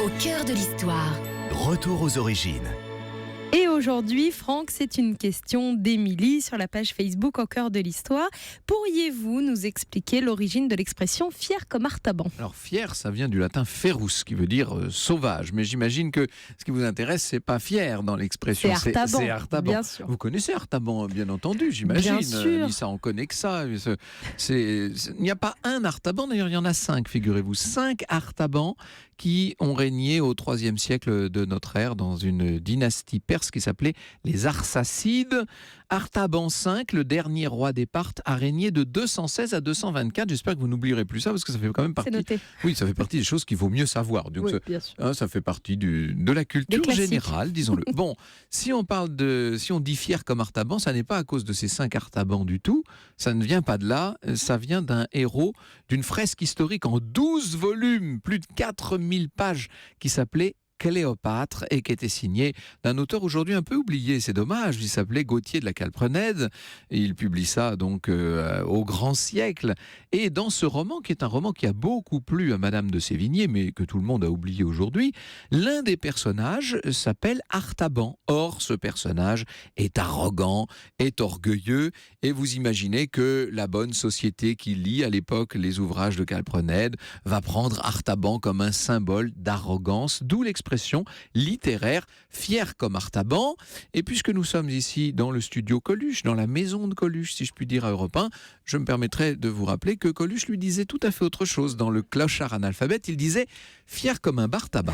Au cœur de l'histoire. Retour aux origines. Et aujourd'hui, Franck, c'est une question d'Émilie sur la page Facebook Au cœur de l'histoire. Pourriez-vous nous expliquer l'origine de l'expression fier comme Artaban ? Alors fier, ça vient du latin ferus, qui veut dire sauvage. Mais j'imagine que ce qui vous intéresse, c'est pas fier dans l'expression. C'est Artaban, c'est Artaban. bien sûr. Vous connaissez Artaban, bien entendu, j'imagine. Bien sûr. Lisa en connaît que ça. Il n'y a pas un Artaban, d'ailleurs il y en a 5, figurez-vous. 5 Artabans qui ont régné au IIIe siècle de notre ère dans une dynastie perse qui s'appelait les Arsacides. Artaban V, le dernier roi des Parthes, a régné de 216 à 224. J'espère que vous n'oublierez plus ça parce que ça fait quand même partie. C'est noté. Oui, ça fait partie des choses qu'il vaut mieux savoir. Donc, Oui, bien sûr. ça fait partie de la culture classiques. générale, disons-le. Bon, si on dit fier comme Artaban, ça n'est pas à cause de ces 5 Artabans du tout. Ça ne vient pas de là. Ça vient d'un héros d'une fresque historique en 12 volumes, plus de 4000 pages, qui s'appelait Cléopâtre et qui était signé d'un auteur aujourd'hui un peu oublié, c'est dommage, il s'appelait Gauthier de la Calprenède et il publie ça donc au grand siècle. Et dans ce roman, qui est un roman qui a beaucoup plu à Madame de Sévigné mais que tout le monde a oublié aujourd'hui, l'un des personnages s'appelle Artaban. Or ce personnage est arrogant, est orgueilleux et vous imaginez que la bonne société qui lit à l'époque les ouvrages de Calprenède va prendre Artaban comme un symbole d'arrogance, d'où l'expression littéraire fier comme Artaban. Et puisque nous sommes ici dans le studio Coluche, dans la maison de Coluche, si je puis dire à Europe 1, je me permettrai de vous rappeler que Coluche lui disait tout à fait autre chose. Dans le Clochard analphabète, il disait fier comme un bar tabac.